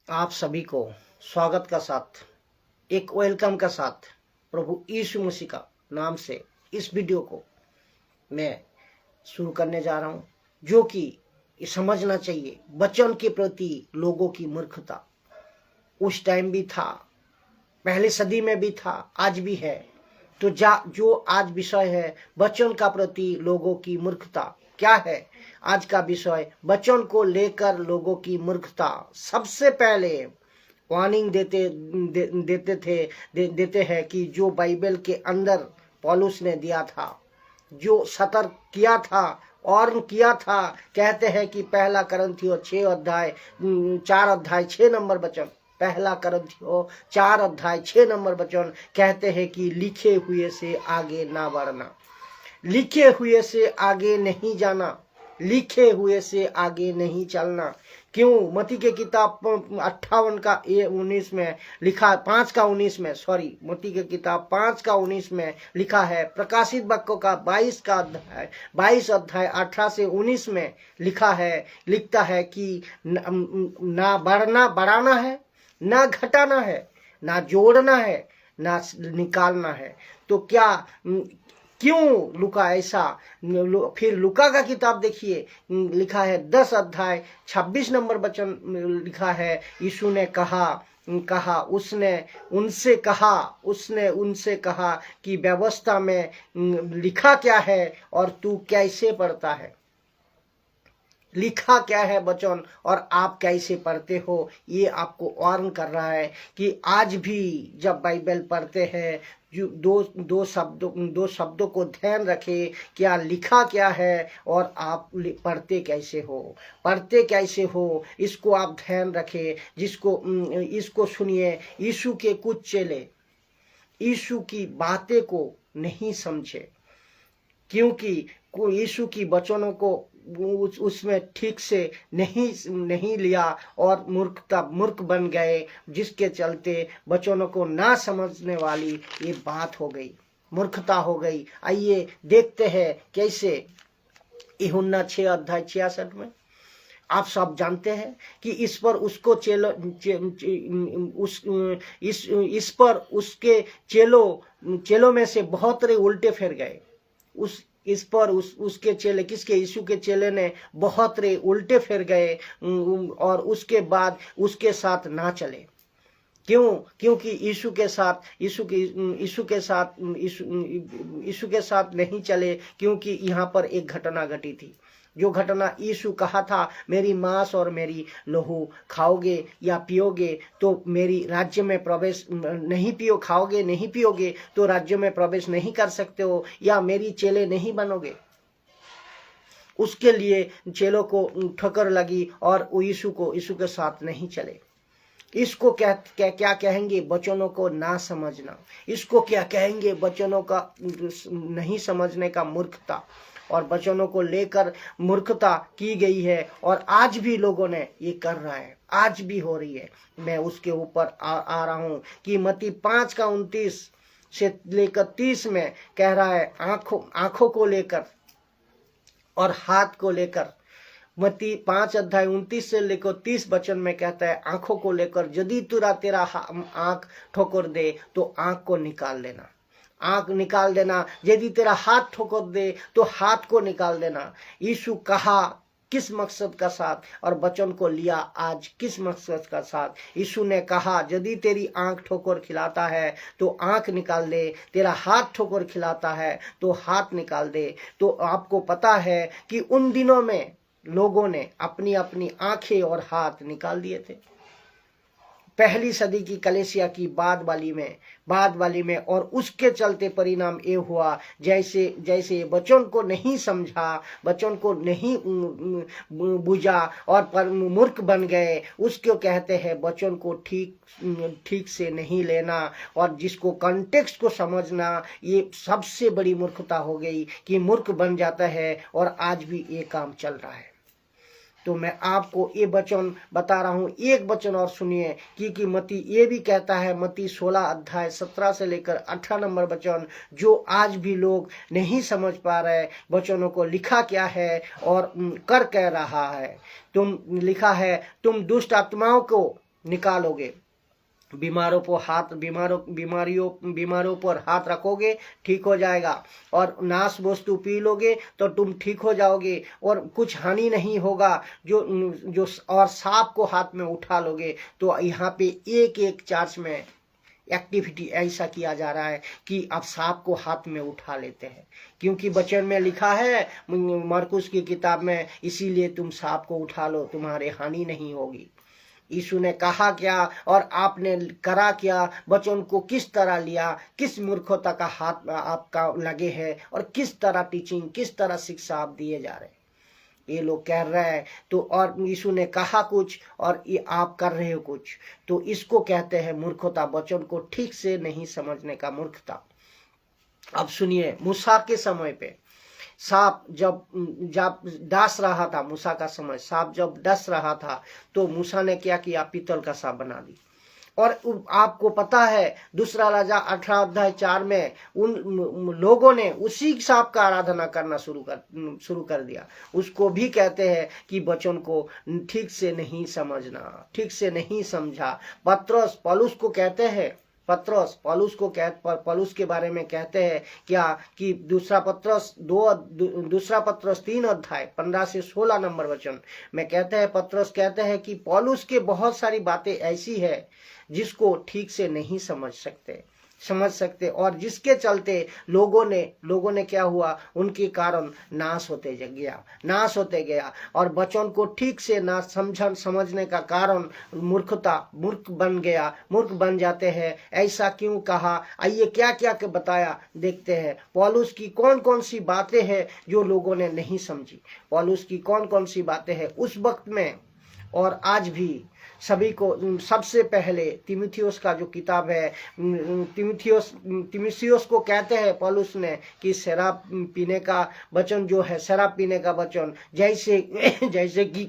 आप सभी को स्वागत का साथ, एक वेलकम का साथ प्रभु यीशु मसीह का नाम से इस वीडियो को मैं शुरू करने जा रहा हूं, जो कि समझना चाहिए वचन के प्रति लोगों की मूर्खता। उस टाइम भी था, पहले सदी में भी था, आज भी है। तो जो आज विषय है वचन का प्रति लोगों की मूर्खता क्या है। आज का विषय वचन को लेकर लोगों की मूर्खता। सबसे पहले वार्निंग देते हैं कि जो बाइबल के अंदर पौलुस ने दिया था, जो सतर्क किया था और किया था, कहते हैं कि पहला करंथियों 6 अध्याय 4 अध्याय 6 नंबर वचन, पहला करंथियों 4 अध्याय 6 नंबर वचन कहते हैं कि लिखे हुए से आगे ना बढ़ना, लिखे हुए से आगे नहीं जाना, लिखे हुए से आगे नहीं चलना। क्यों? मती के किताब 58 का 19 में लिखा, 5 का 19 में, सॉरी, मती के किताब 5 का 19 में लिखा है। प्रकाशित वाक्यों का 22 अध्याय 18 से 19 में लिखता है कि ना बढ़ाना है, ना घटाना है, ना जोड़ना है, ना निकालना है। तो क्यों लुका ऐसा? फिर लुका का किताब देखिए, लिखा है 10 अध्याय 26 नंबर वचन लिखा है, यीशु ने उसने उनसे कहा कि व्यवस्था में लिखा क्या है और तू कैसे पढ़ता है। लिखा क्या है वचन और आप कैसे पढ़ते हो। ये आपको वार्न कर रहा है कि आज भी जब बाइबल पढ़ते हैं, जो दो शब्दों को ध्यान रखे, क्या लिखा क्या है और आप पढ़ते कैसे हो, इसको आप ध्यान रखे। इसको सुनिए। यीशु के कुछ चेले यीशु की बातें को नहीं समझे, क्योंकि यीशु की वचनों को उसमें ठीक से नहीं लिया और मूर्ख बन गए, जिसके चलते वचनों को ना समझने वाली ये बात हो गई, मूर्खता हो गई। आइए देखते हैं कैसे। यूहन्ना 6 अध्याय 66 में आप सब जानते हैं कि इस पर उसके चेलों में से बहुत रे उल्टे फिर गए। उसके चेले, किसके? यीशु के चेले ने बहुत रे उल्टे फिर गए और उसके बाद उसके साथ ना चले। क्यों? क्योंकि यीशु के साथ नहीं चले, क्योंकि यहाँ पर एक घटना घटी थी। जो घटना यीशु कहा था, मेरी मांस और मेरी लहू खाओगे या पियोगे तो मेरी राज्य में प्रवेश खाओगे नहीं पियोगे तो राज्य में प्रवेश नहीं कर सकते हो, या मेरी चेले नहीं बनोगे। उसके लिए चेलों को ठोकर लगी और वो यीशु के साथ नहीं चले। इसको क्या कहेंगे? वचनों को ना समझना। इसको क्या कहेंगे? वचनों का नहीं समझने का मूर्खता। और वचनों को लेकर मूर्खता की गई है और आज भी लोगों ने ये कर रहा है, आज भी हो रही है। मैं उसके ऊपर आ रहा हूं कि मत्ती 5 का 29 से लेकर 30 में कह रहा है, आंखों को लेकर और हाथ को लेकर। मत्ती 5 अध्याय 29 से लेकर 30 वचन में कहता है, आंखों को लेकर यदि तेरा आंख ठोकर दे तो आंख को निकाल लेना, आंख निकाल देना। यदि तेरा हाथ ठोकर दे तो हाथ को निकाल देना। यीशु कहा किस मकसद का साथ, और वचन को लिया आज किस मकसद का साथ। यीशु ने कहा यदि तेरी आंख ठोकर खिलाता है तो आंख निकाल दे, तेरा हाथ ठोकर खिलाता है तो हाथ निकाल दे। तो आपको पता है कि उन दिनों में लोगों ने अपनी अपनी आंखें और हाथ निकाल दिए थे। पहली सदी की कलीसिया की बाद वाली में और उसके चलते परिणाम ये हुआ, जैसे वचन को नहीं समझा, वचन को नहीं बुझा और मूर्ख बन गए। उसको कहते हैं वचन को ठीक से नहीं लेना और जिसको कॉन्टेक्स्ट को समझना। ये सबसे बड़ी मूर्खता हो गई कि मूर्ख बन जाता है और आज भी ये काम चल रहा है। तो मैं आपको ये वचन बता रहा हूं, एक वचन और सुनिए, क्योंकि मत्ती ये भी कहता है, मत्ती 16 अध्याय 17 से लेकर 18 नंबर वचन, जो आज भी लोग नहीं समझ पा रहे वचनों को लिखा क्या है और कर कह रहा है। लिखा है, तुम दुष्ट आत्माओं को निकालोगे, बीमारियों पर हाथ रखोगे, ठीक हो जाएगा। और नाश वस्तु पी लोगे तो तुम ठीक हो जाओगे और कुछ हानि नहीं होगा। जो और सांप को हाथ में उठा लोगे तो यहाँ पे एक एक चर्च में एक्टिविटी ऐसा किया जा रहा है कि अब सांप को हाथ में उठा लेते हैं, क्योंकि वचन में लिखा है मरकुस की किताब में, इसीलिए तुम सांप को उठा लो, तुम्हारे हानि नहीं होगी। यीशु ने कहा क्या और आपने करा क्या, वचन को किस तरह लिया, किस मूर्खता का हाथ आपका लगे है और किस तरह टीचिंग, किस तरह शिक्षा आप दिए जा रहे हैं। ये लोग कह रहे हैं तो, और यीशु ने कहा कुछ और ये आप कर रहे हो कुछ, तो इसको कहते हैं मूर्खता, वचन को ठीक से नहीं समझने का मूर्खता। अब सुनिए, मूसा के समय पे सांप जब डस रहा था, मूसा का समय सांप जब डस रहा था तो मूसा ने क्या किया, पीतल का सांप बना दी। और आपको पता है दूसरा राजा 18 अध्याय 4 में उन लोगों ने उसी सांप का आराधना करना शुरू कर दिया। उसको भी कहते हैं कि वचन को ठीक से नहीं समझना, ठीक से नहीं समझा। पत्रस पौलुस को कहते हैं, पौलुस के बारे में कहते हैं क्या कि दूसरा पत्रस 3 अध्याय 15 से 16 नंबर वचन में कहते हैं, पत्रस कहते हैं कि पौलुस के बहुत सारी बातें ऐसी है जिसको ठीक से नहीं समझ सकते और जिसके चलते लोगों ने क्या हुआ, उनके कारण नाश होते गया और वचन को ठीक से ना समझने का कारण मूर्ख बन जाते हैं। ऐसा क्यों कहा, आइए क्या क्या के बताया देखते हैं। पौलुस की कौन कौन सी बातें हैं जो लोगों ने नहीं समझी, पौलुस की कौन कौन सी बातें हैं उस वक्त में और आज भी सभी को। सबसे पहले तीमुथियुस का जो किताब है, तीमुथियुस को कहते हैं पौलुस ने कि शराब पीने का वचन जो है, शराब पीने का वचन, जैसे कि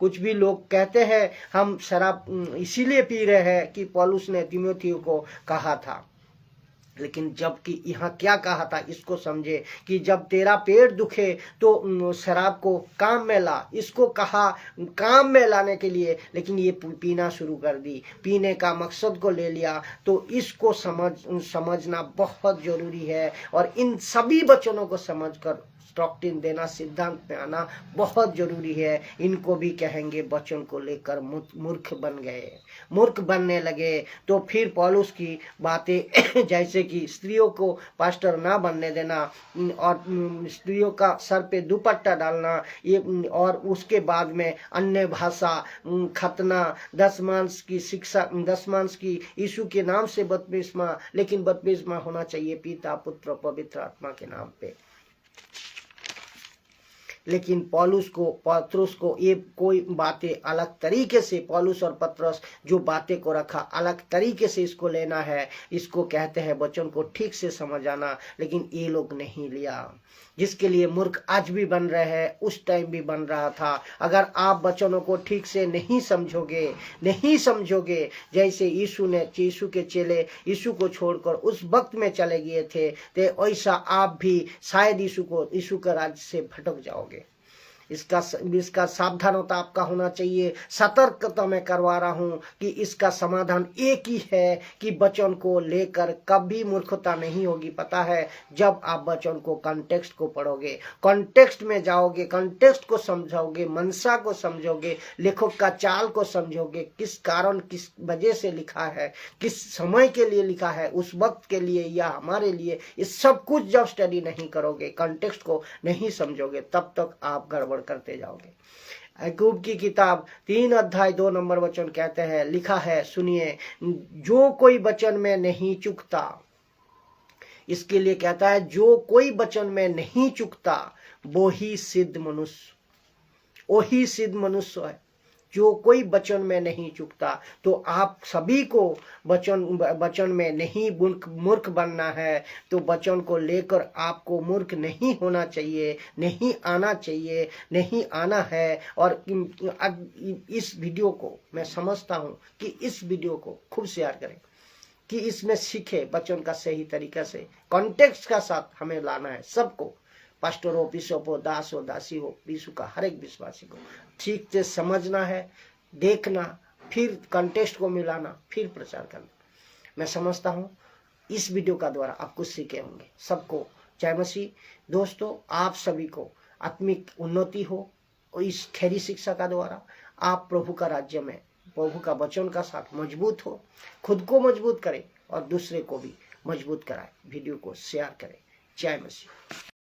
कुछ भी लोग कहते हैं हम शराब इसीलिए पी रहे हैं कि पौलुस ने तीमुथियुस को कहा था। लेकिन जबकि यहाँ क्या कहा था इसको समझे कि जब तेरा पेट दुखे तो शराब को काम में ला, इसको कहा काम में लाने के लिए, लेकिन ये पीना शुरू कर दी, पीने का मकसद को ले लिया। तो इसको समझना बहुत जरूरी है और इन सभी वचनों को समझकर डॉक्ट्रिन देना, सिद्धांत में आना बहुत जरूरी है। इनको भी कहेंगे वचन को लेकर मूर्ख बनने लगे। तो फिर पौलुस की बातें जैसे कि स्त्रियों को पास्टर ना बनने देना और स्त्रियों का सर पे दुपट्टा डालना, ये और उसके बाद में अन्य भाषा, खतना, 10 मांस की शिक्षा, 10 मांस की यीशु के नाम से बपतिस्मा, लेकिन बपतिस्मा होना चाहिए पिता पुत्र पवित्र आत्मा के नाम पे। लेकिन पत्रस को ये कोई बातें अलग तरीके से, पौलुस और पत्रस जो बातें को रखा अलग तरीके से इसको लेना है। इसको कहते हैं वचन को ठीक से समझ आना, लेकिन ये लोग नहीं लिया, जिसके लिए मूर्ख आज भी बन रहे हैं, उस टाइम भी बन रहा था। अगर आप वचनों को ठीक से नहीं समझोगे जैसे यीशु के चेले यीशु को छोड़कर उस वक्त में चले गए थे, तो ऐसा आप भी शायद यीशु के राज्य से भटक जाओगे। इसका सावधानता आपका होना चाहिए। सतर्कता मैं करवा रहा हूं कि इसका समाधान एक ही है कि वचन को लेकर कभी मूर्खता नहीं होगी। पता है, जब आप वचन को कॉन्टेक्स्ट को पढ़ोगे, कॉन्टेक्स्ट में जाओगे, कॉन्टेक्स्ट को समझोगे, मनसा को समझोगे, लेखक का चाल को समझोगे, किस कारण किस वजह से लिखा है, किस समय के लिए लिखा है, उस वक्त के लिए या हमारे लिए, इस सब कुछ जब स्टडी नहीं करोगे, कॉन्टेक्स्ट को नहीं समझोगे, तब तक आप गड़बड़ करते जाओगे। याकूब की किताब 3 अध्याय 2 नंबर वचन कहते हैं, लिखा है, सुनिए, जो कोई वचन में नहीं चूकता, इसके लिए कहता है जो कोई वचन में नहीं चूकता वो ही सिद्ध मनुष्य है। जो कोई वचन में नहीं चूकता, तो आप सभी को वचन में नहीं मूर्ख बनना है। तो वचन को लेकर आपको मूर्ख नहीं होना चाहिए, नहीं आना है। और इस वीडियो को मैं समझता हूं कि इस वीडियो को खूब शेयर करें कि इसमें सीखे वचन का सही तरीका से, कॉन्टेक्स्ट का साथ हमें लाना है सबको। पास्टर हो, बिशप हो, दास हो, दासी हो, यीशु का हर एक विश्वासी को ठीक से समझना है, देखना फिर कंटेस्ट को मिलाना, फिर प्रचार करना। मैं समझता हूँ इस वीडियो का द्वारा आप कुछ सीखे होंगे। सबको जय मसीह। दोस्तों, आप सभी को आत्मिक उन्नति हो और इस खैरी शिक्षा का द्वारा आप प्रभु का राज्य में, प्रभु का वचन का साथ मजबूत हो, खुद को मजबूत करें और दूसरे को भी मजबूत कराएं। वीडियो को शेयर करें। जय मसीह।